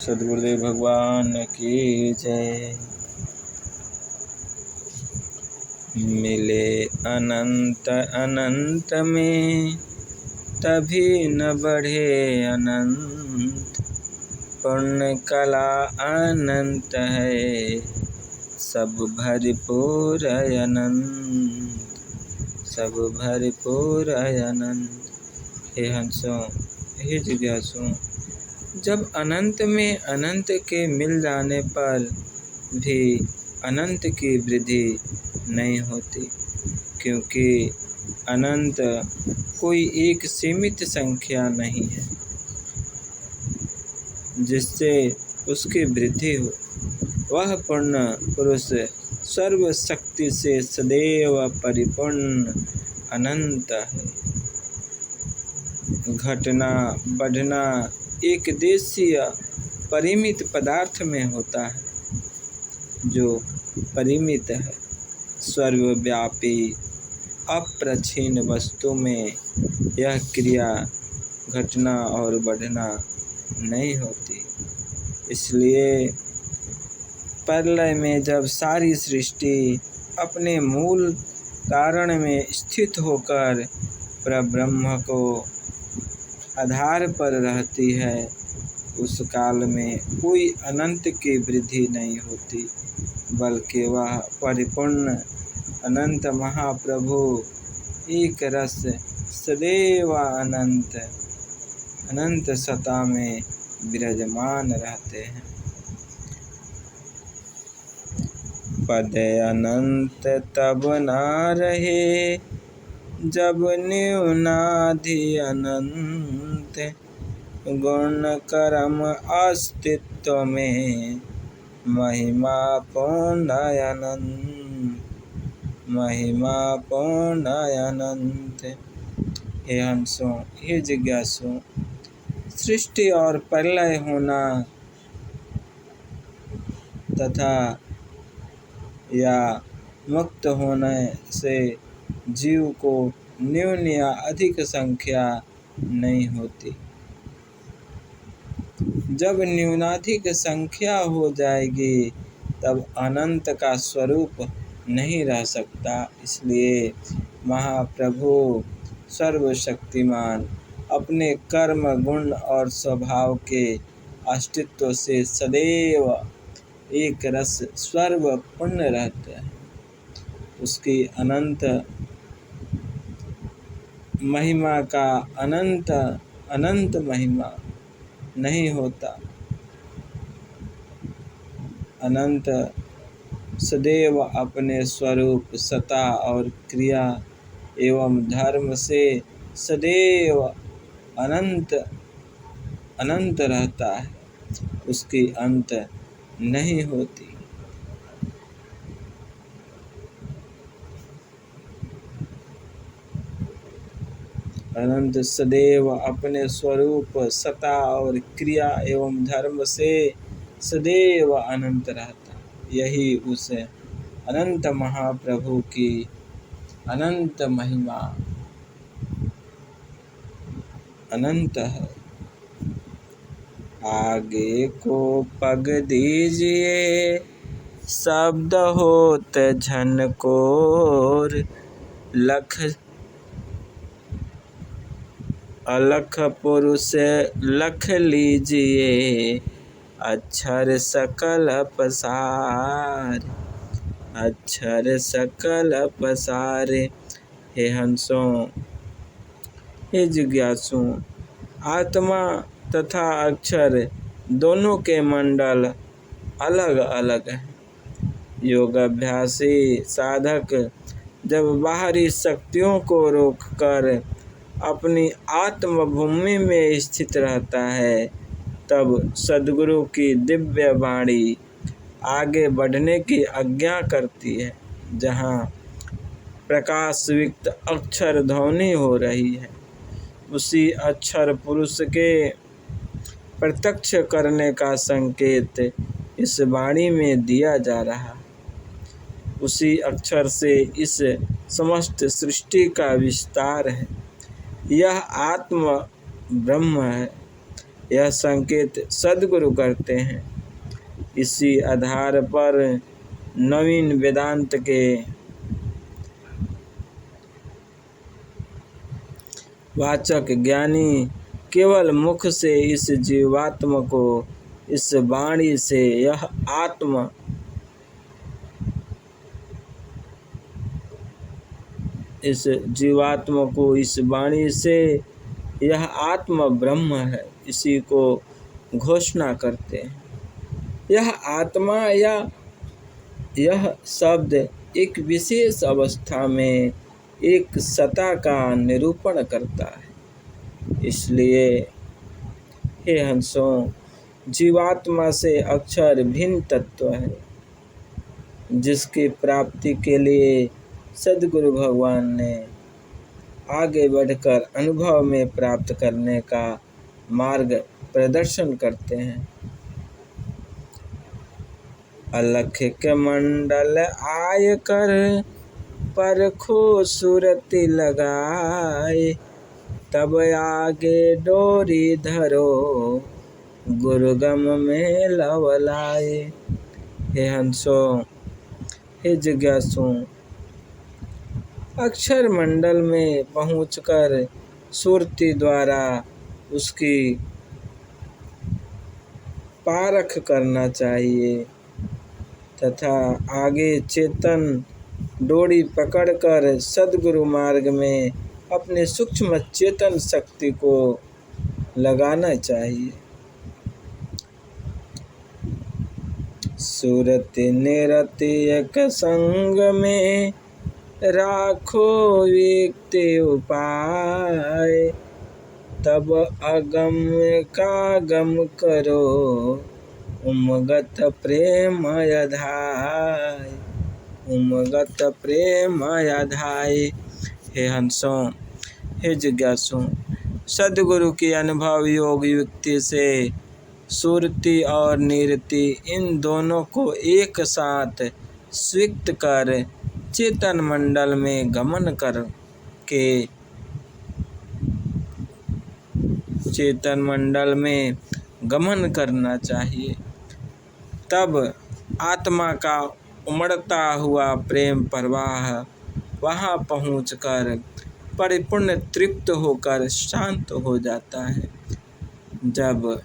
सद्गुरुदेव भगवान की जय। मिले अनंत अनंत में तभी न बढ़े अनंत। पुण्य कला अनंत है सब भरपूर अनंत, सब भरपूर अनंत। हे हंसों, हे जिज्ञासुओं, जब अनंत में अनंत के मिल जाने पर भी अनंत की वृद्धि नहीं होती, क्योंकि अनंत कोई एक सीमित संख्या नहीं है जिससे उसकी वृद्धि हो। वह पूर्ण पुरुष सर्वशक्ति से सदैव परिपूर्ण अनंत है। घटना बढ़ना एक देशीय परिमित पदार्थ में होता है, जो परिमित है। सर्वव्यापी अप्रछिन्न वस्तु में यह क्रिया घटना और बढ़ना नहीं होती। इसलिए प्रलय में जब सारी सृष्टि अपने मूल कारण में स्थित होकर परब्रह्म को आधार पर रहती है, उस काल में कोई अनंत की वृद्धि नहीं होती, बल्कि वह परिपूर्ण अनंत महाप्रभु एक रस सदैव अनंत अनंत सत्ता में विराजमान रहते हैं। पद अनंत तब ना रहे जब न्यूनाधि अनंत। गुण कर्म अस्तित्व में महिमा पूर्ण अनंत, महिमा पूर्ण अनंत। हे हंसों, हे जिज्ञासुओं, सृष्टि और प्रलय होना तथा या मुक्त होने से जीव को न्यून या अधिक संख्या नहीं होती। जब न्यूनाधिक संख्या हो जाएगी तब अनंत का स्वरूप नहीं रह सकता। इसलिए महाप्रभु सर्वशक्तिमान अपने कर्म गुण और स्वभाव के अस्तित्व से सदैव एक रस सर्वपूर्ण रहते हैं। उसकी अनंत महिमा का अनंत अनंत महिमा नहीं होता। अनंत सदैव अपने स्वरूप सत्ता और क्रिया एवं धर्म से सदैव अनंत अनंत रहता है, उसकी अंत नहीं होती। अनंत सदैव अपने स्वरूप सत्ता और क्रिया एवं धर्म से सदैव अनंत रहता। यही उस अनंत महाप्रभु की अनंत महिमा अनंत है। आगे को पग दीजिए शब्द होत झनकोर। लख अलख पुरुष लख लीजिए अक्षर सकल पसार, अक्षर सकल पसार। हे हंसों, हे जिज्ञासुओं, आत्मा तथा अक्षर दोनों के मंडल अलग अलग हैं। योगाभ्यासी साधक जब बाहरी शक्तियों को रोककर अपनी आत्मभूमि में स्थित रहता है, तब सद्गुरु की दिव्य वाणी आगे बढ़ने की आज्ञा करती है। जहाँ प्रकाशयुक्त अक्षर ध्वनि हो रही है, उसी अक्षर पुरुष के प्रत्यक्ष करने का संकेत इस वाणी में दिया जा रहा है। उसी अक्षर से इस समस्त सृष्टि का विस्तार है। यह आत्म ब्रह्म है। यह संकेत सद्गुरु करते हैं। इसी आधार पर नवीन वेदांत के वाचक ज्ञानी केवल मुख से इस जीवात्मा को इस वाणी से यह आत्मा इस जीवात्मा को इस वाणी से यह आत्मा ब्रह्म है, इसी को घोषणा करते हैं। यह आत्मा या यह शब्द एक विशेष अवस्था में एक सत्ता का निरूपण करता है। इसलिए हे हंसों, जीवात्मा से अक्षर भिन्न तत्व है, जिसकी प्राप्ति के लिए सद्गुरु भगवान ने आगे बढ़कर अनुभव में प्राप्त करने का मार्ग प्रदर्शन करते हैं। अलौकिक मंडल आय कर परखो सुरति लगाए, तब आगे डोरी धरो गुरुगम में लवलाए। हे हंसों, हे जिज्ञासु, अक्षर मंडल में पहुंचकर सुरति द्वारा उसकी पारख करना चाहिए तथा आगे चेतन डोरी पकड़कर सद्गुरु मार्ग में अपने सूक्ष्म चेतन शक्ति को लगाना चाहिए। सुरति निरति एक संग में राखो व्यक्ति उपाय, तब अगम का गम करो उमगत प्रेम अधाय, उमगत प्रेम अधाय। हे हंसों, हे जिज्ञासु, सद्गुरु की अनुभव योग युक्ति से सुरति और निरति इन दोनों को एक साथ स्वीकृत कर चेतन मंडल में गमन कर के चेतन मंडल में गमन करना चाहिए। तब आत्मा का उमड़ता हुआ प्रेम प्रवाह वहाँ पहुँचकर परिपूर्ण तृप्त होकर शांत हो जाता है। जब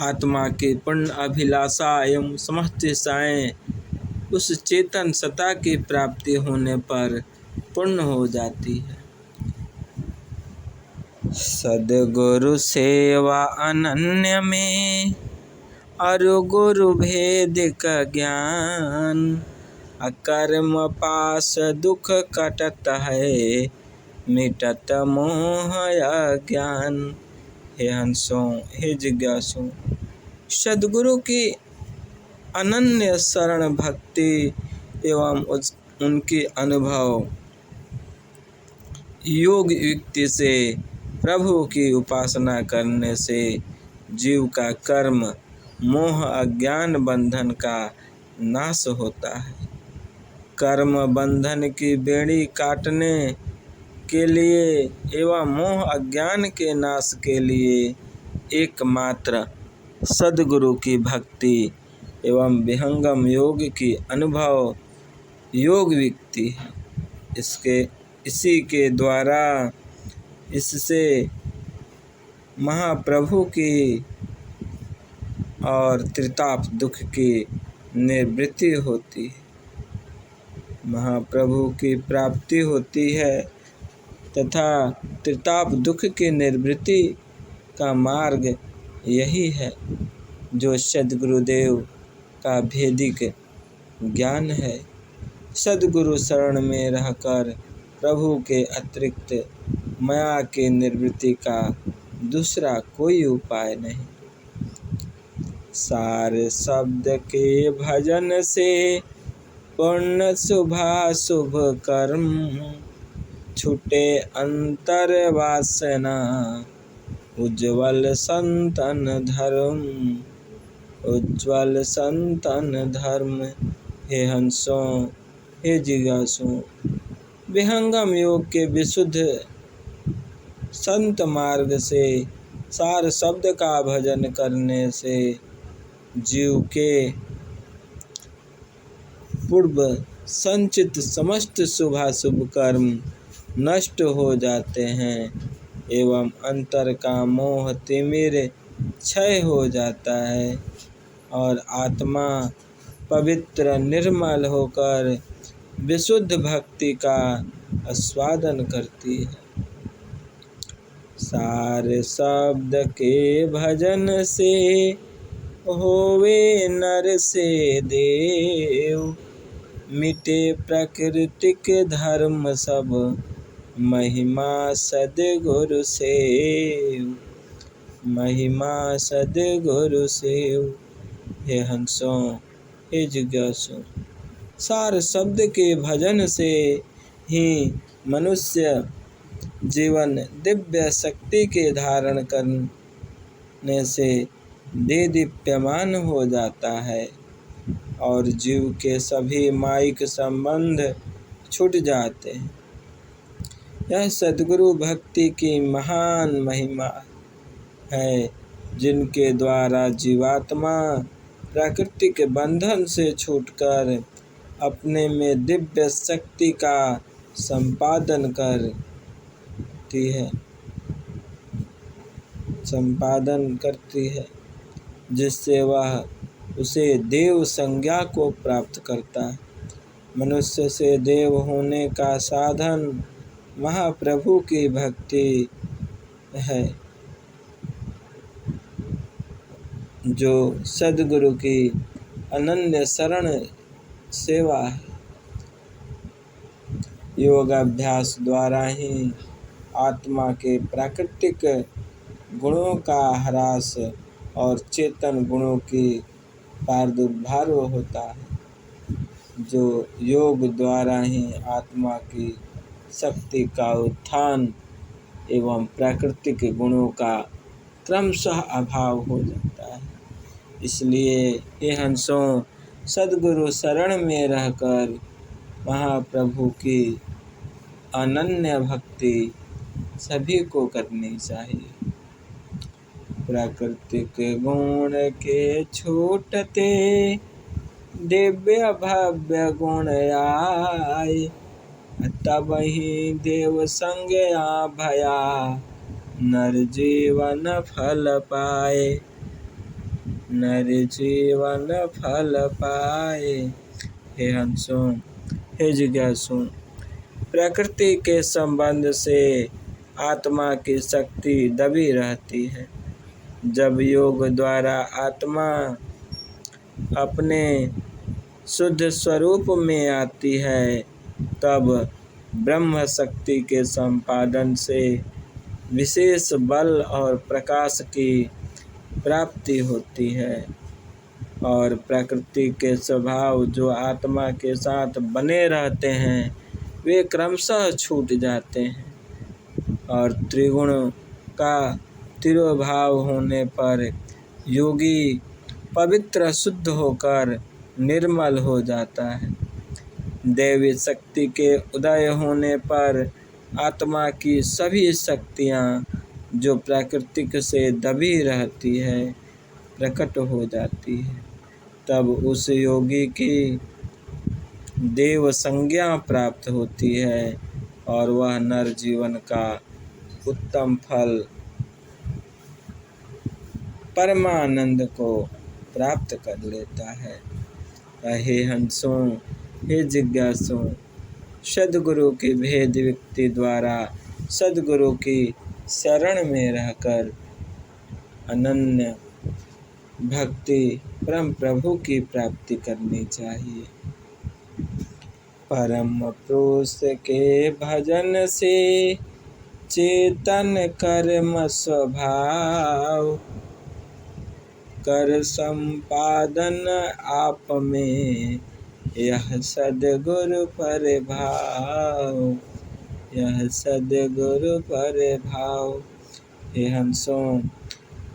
आत्मा की पूर्ण अभिलाषा एवं समस्त इच्छाएं उस चेतन सत्ता की प्राप्ति होने पर पूर्ण हो जाती है। सद्गुरु सेवा अनन्य में अरु गुरु भेद का ज्ञान, अकर्म पास दुख कटत है मिटत मोह अज्ञान। हे हंसों, हे जिज्ञासु, सद्गुरु की अनन्य शरण भक्ति एवं उनकी अनुभव योग युक्ति से प्रभु की उपासना करने से जीव का कर्म मोह अज्ञान बंधन का नाश होता है। कर्म बंधन की बेड़ी काटने के लिए एवं मोह अज्ञान के नाश के लिए एकमात्र सद्गुरु की भक्ति एवं विहंगम योग की अनुभव योग युक्ति है। इसी के द्वारा इससे महाप्रभु की और त्रिताप दुख की निवृत्ति होती है, महाप्रभु की प्राप्ति होती है तथा त्रिताप दुख की निवृत्ति का मार्ग यही है जो सद्गुरुदेव का भेदिक ज्ञान है। सद्गुरु शरण में रहकर प्रभु के अतिरिक्त माया की निवृत्ति का दूसरा कोई उपाय नहीं। सारे शब्द के भजन से पुण्य शुभ कर्म, छूटे अंतर वासना उज्ज्वल संतन धर्म, उज्ज्वल संतन धर्म। हे हंसों, हे जिज्ञासु, विहंगम योग के विशुद्ध संत मार्ग से सार शब्द का भजन करने से जीव के पूर्व संचित समस्त शुभाशुभ कर्म नष्ट हो जाते हैं एवं अंतर का मोह तिमिर क्षय हो जाता है और आत्मा पवित्र निर्मल होकर विशुद्ध भक्ति का आस्वादन करती है। सार शब्द के भजन से होवे नर से देव, मिटे प्राकृतिक धर्म सब महिमा सद्गुरु सेव, महिमा सद्गुरु सेव। हे हंसों, हे जिज्ञासु, सार शब्द के भजन से ही मनुष्य जीवन दिव्य शक्ति के धारण करने से दीप्यमान हो जाता है और जीव के सभी मायिक संबंध छूट जाते हैं। यह सद्गुरु भक्ति की महान महिमा है जिनके द्वारा जीवात्मा प्राकृतिक बंधन से छूटकर अपने में दिव्य शक्ति का संपादन करती है जिससे वह उसे देव संज्ञा को प्राप्त करता है। मनुष्य से देव होने का साधन महाप्रभु की भक्ति है जो सद्गुरु की अनन्य शरण सेवा है। योगाभ्यास द्वारा ही आत्मा के प्राकृतिक गुणों का ह्रास और चेतन गुणों की प्रादुर्भाव होता है। जो योग द्वारा ही आत्मा की शक्ति का उत्थान एवं प्राकृतिक गुणों का क्रमशः अभाव हो जाता है। इसलिए हे हंसों, सद्गुरु शरण में रहकर महाप्रभु की अनन्य भक्ति सभी को करनी चाहिए। प्राकृतिक गुण के छूटते दिव्य भव्य गुण आए, तब ही देव संज्ञा भया नर जीवन फल पाए, नर जीवन फल पाए। हे हंसों, हे जिज्ञासु, प्रकृति के संबंध से आत्मा की शक्ति दबी रहती है। जब योग द्वारा आत्मा अपने शुद्ध स्वरूप में आती है तब ब्रह्म शक्ति के संपादन से विशेष बल और प्रकाश की प्राप्ति होती है और प्रकृति के स्वभाव जो आत्मा के साथ बने रहते हैं वे क्रमशः छूट जाते हैं और त्रिगुण का तिरोभाव होने पर योगी पवित्र शुद्ध होकर निर्मल हो जाता है। दैवी शक्ति के उदय होने पर आत्मा की सभी शक्तियाँ जो प्राकृतिक से दबी रहती है प्रकट हो जाती है। तब उस योगी की देव संज्ञा प्राप्त होती है और वह नर जीवन का उत्तम फल परमानंद को प्राप्त कर लेता है। हे हंसों, हे जिज्ञासु, सद्गुरु की भेद व्यक्ति द्वारा सद्गुरु की शरण में रहकर अनन्य भक्ति परम प्रभु की प्राप्ति करनी चाहिए। परम पुरुष के भजन से चेतन कर्म स्वभाव, कर संपादन आप में यह सद्गुरु पर भाव, यह सद्गुरु पर भाव। हे हंसों,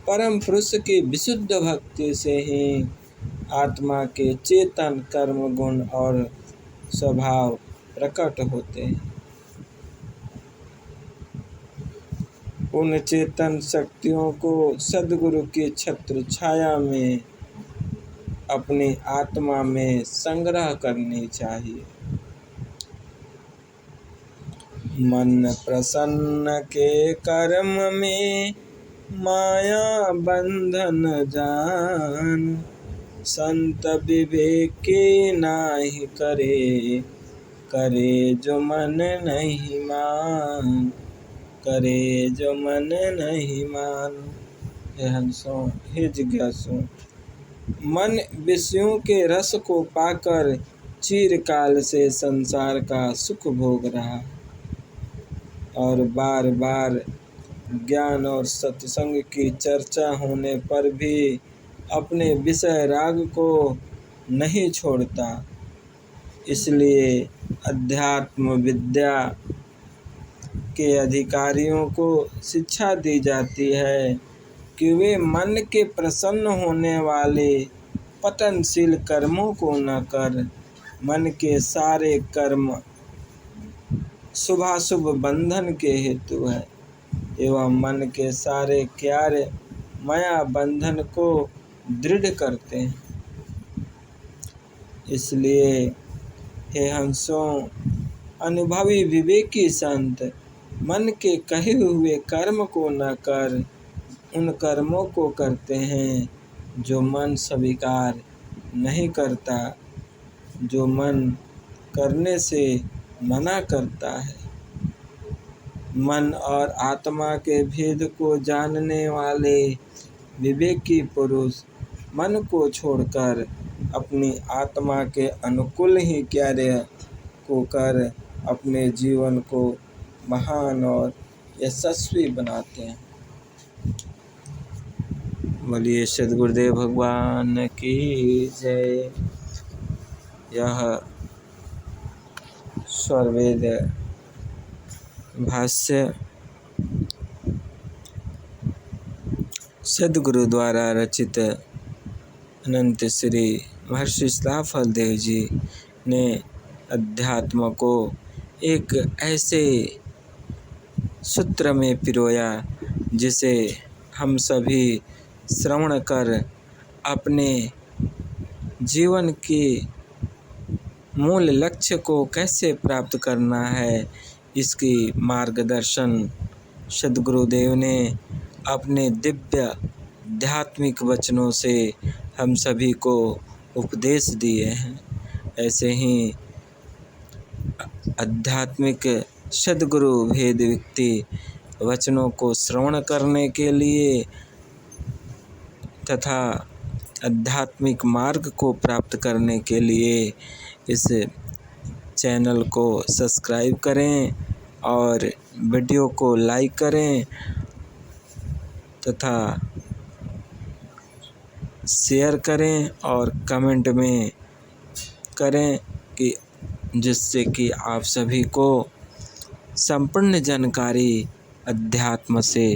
परम पुरुष की विशुद्ध भक्ति से ही आत्मा के चेतन कर्म गुण और स्वभाव प्रकट होते हैं। उन चेतन शक्तियों को सद्गुरु की छत्र छाया में अपनी आत्मा में संग्रह करनी चाहिए। मन प्रसन्न के कर्म में माया बंधन जान, संत विवेक के नाहि करे, करे जो मन नहीं मान, करे जो मन नहीं मान। हे हंसों, हे जिज्ञासुओं, मन विषयों के रस को पाकर चिरकाल से संसार का सुख भोग रहा और बार बार ज्ञान और सत्संग की चर्चा होने पर भी अपने विषय राग को नहीं छोड़ता। इसलिए अध्यात्म विद्या के अधिकारियों को शिक्षा दी जाती है कि वे मन के प्रसन्न होने वाले पतनशील कर्मों को न कर, मन के सारे कर्म शुभाशुभ बंधन के हेतु है एवं मन के सारे कार्य माया बंधन को दृढ़ करते हैं। इसलिए हे हंसों, अनुभवी विवेकी संत मन के कहे हुए कर्म को न कर उन कर्मों को करते हैं जो मन स्वीकार नहीं करता, जो मन करने से मना करता है। मन और आत्मा के भेद को जानने वाले विवेकी पुरुष मन को छोड़कर अपनी आत्मा के अनुकूल ही कार्य को कर अपने जीवन को महान और यशस्वी बनाते हैं। बोलिए सद्गुरुदेव भगवान की जय। यह स्वरवेद भाष्य सद्गुरु द्वारा रचित अनंत श्री महर्षि श्रीफल देव जी ने अध्यात्म को एक ऐसे सूत्र में पिरोया जिसे हम सभी श्रवण कर अपने जीवन के मूल लक्ष्य को कैसे प्राप्त करना है, इसकी मार्गदर्शन सद्गुरुदेव ने अपने दिव्य आध्यात्मिक वचनों से हम सभी को उपदेश दिए हैं। ऐसे ही आध्यात्मिक सद्गुरु भेद व्यक्ति वचनों को श्रवण करने के लिए तथा आध्यात्मिक मार्ग को प्राप्त करने के लिए इस चैनल को सब्सक्राइब करें और वीडियो को लाइक करें तथा शेयर करें और कमेंट में करें कि जिससे कि आप सभी को संपूर्ण जानकारी अध्यात्म से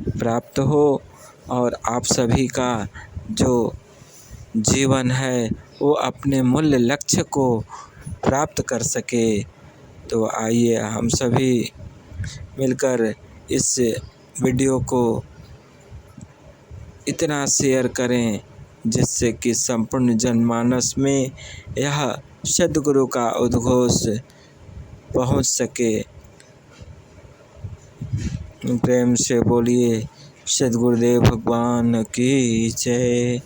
प्राप्त हो और आप सभी का जो जीवन है वो अपने मूल लक्ष्य को प्राप्त कर सके। तो आइए हम सभी मिलकर इस वीडियो को इतना शेयर करें जिससे कि संपूर्ण जनमानस में यह सद्गुरु का उद्घोष पहुंच सके। प्रेम से बोलिए सद्गुरुदेव भगवान की जय।